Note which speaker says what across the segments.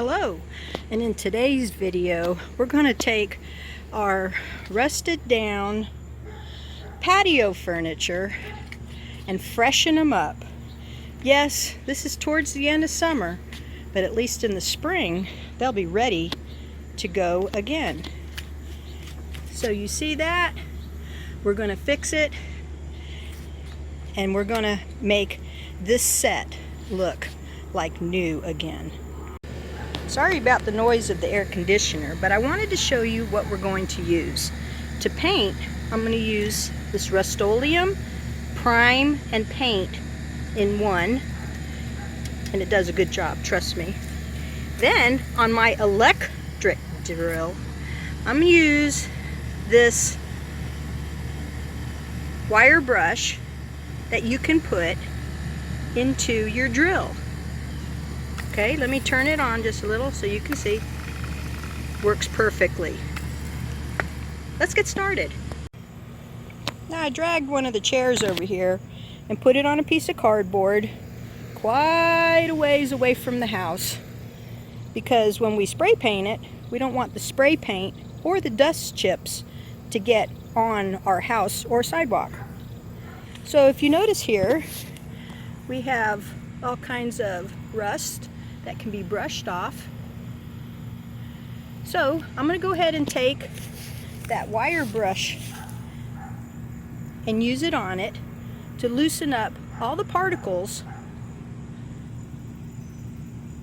Speaker 1: Hello, and in today's video we're going to take our rusted down patio furniture and freshen them up. Yes, this is towards the end of summer, but at least in the spring they'll be ready to go again. So you see that? We're going to fix it and we're going to make this set look like new again. Sorry about the noise of the air conditioner, but I wanted to show you what we're going to use. To paint, I'm going to use this Rustoleum Prime and Paint in one, and it does a good job, trust me. Then, on my electric drill, I'm going to use this wire brush that you can put into your drill. Okay, let me turn it on just a little so you can see. Works perfectly. Let's get started. Now I dragged one of the chairs over here and put it on a piece of cardboard quite a ways away from the house, because when we spray paint it, we don't want the spray paint or the dust chips to get on our house or sidewalk. So if you notice here, we have all kinds of rust that can be brushed off. So I'm going to go ahead and take that wire brush and use it on it to loosen up all the particles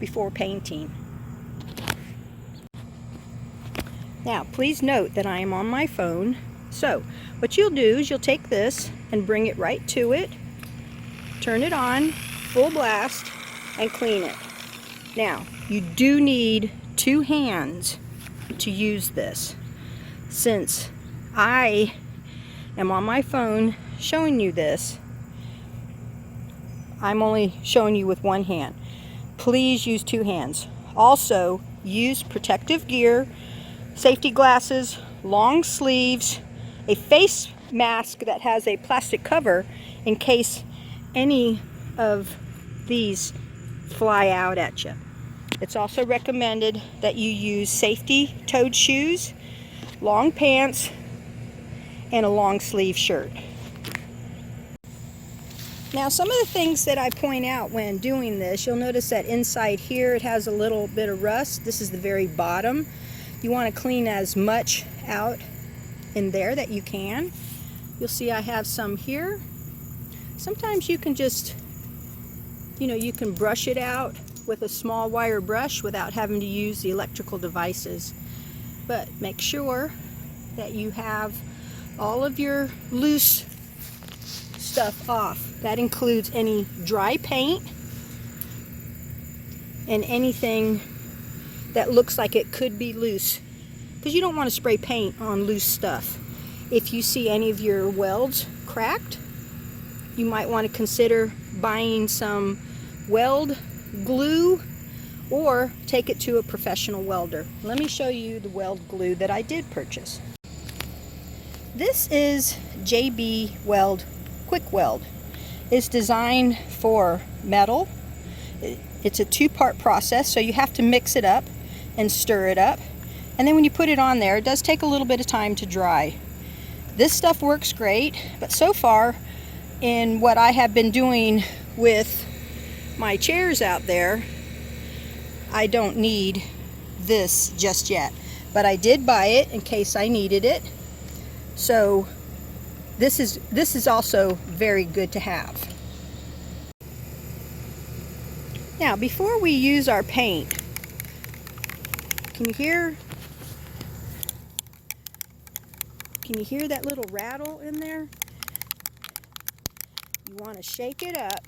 Speaker 1: before painting. Now please note that I am on my phone, so what you'll do is you'll take this and bring it right to it, turn it on full blast, and clean it. Now, you do need two hands to use this. Since I am on my phone showing you this, I'm only showing you with one hand. Please use two hands. Also, use protective gear, safety glasses, long sleeves, a face mask that has a plastic cover in case any of these fly out at you. It's also recommended that you use safety-toed shoes, long pants, and a long sleeve shirt. Now, some of the things that I point out when doing this, you'll notice that inside here it has a little bit of rust. This is the very bottom. You want to clean as much out in there that you can. You'll see I have some here. Sometimes you can just, you can brush it out with a small wire brush without having to use the electrical devices. But make sure that you have all of your loose stuff off. That includes any dry paint and anything that looks like it could be loose, because you don't want to spray paint on loose stuff. If you see any of your welds cracked, you might want to consider buying some weld glue or take it to a professional welder. Let me show you the weld glue that I did purchase. This is JB Weld Quick Weld. It's designed for metal. It's a two-part process, so you have to mix it up and stir it up. And then when you put it on there, it does take a little bit of time to dry. This stuff works great, but so far in what I have been doing with my chairs out there, I don't need this just yet, but I did buy it in case I needed it. So this is also very good to have. Now, before we use our paint, can you hear that little rattle in there? You want to shake it up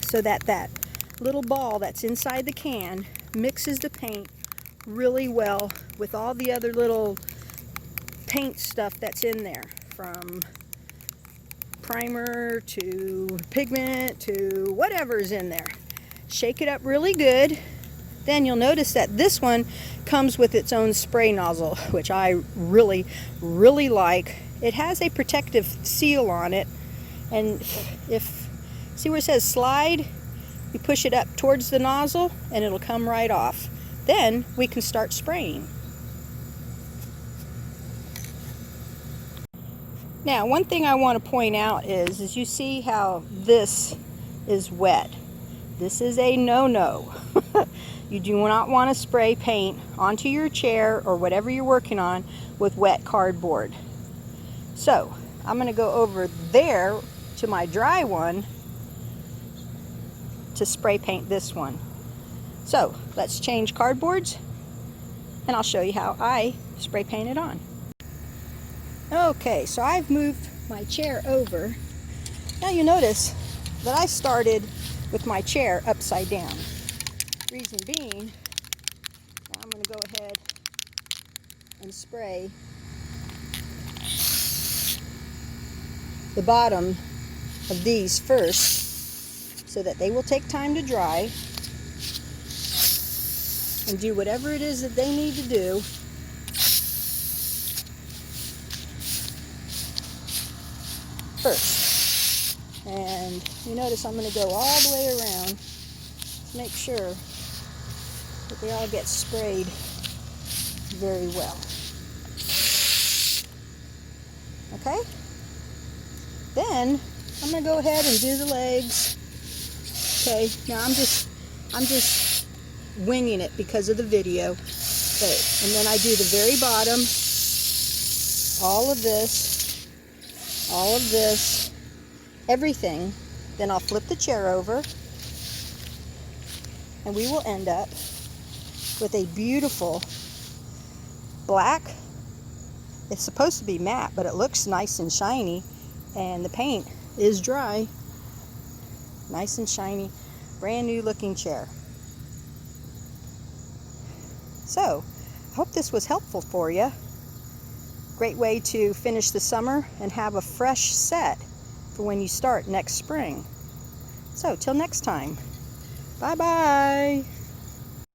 Speaker 1: so that that little ball that's inside the can mixes the paint really well with all the other little paint stuff that's in there, from primer to pigment to whatever's in there. Shake it up really good. Then you'll notice that this one comes with its own spray nozzle, which I really like. It has a protective seal on it, and if see where it says slide, You push it up towards the nozzle and it'll come right off. Then we can start spraying. Now, one thing I want to point out is you see how this is wet. This is a no-no. You do not want to spray paint onto your chair or whatever you're working on with wet cardboard. So, I'm going to go over there to my dry one to spray paint this one. So, let's change cardboards and I'll show you how I spray paint it on. Okay, so I've moved my chair over. Now you notice that I started with my chair upside down. Reason being, I'm going to go ahead and spray the bottom of these first so that they will take time to dry and do whatever it is that they need to do. First. And you notice I'm going to go all the way around to make sure that they all get sprayed very well. Okay? Then I'm going to go ahead and do the legs. Okay, now I'm just winging it because of the video. Okay, and then I do the very bottom, all of this, everything. Then I'll flip the chair over and we will end up with a beautiful black. It's supposed to be matte, but it looks nice and shiny, and the paint is dry. Nice and shiny, brand new looking chair. So, I hope this was helpful for you. Great way to finish the summer and have a fresh set for when you start next spring. So, till next time. Bye-bye.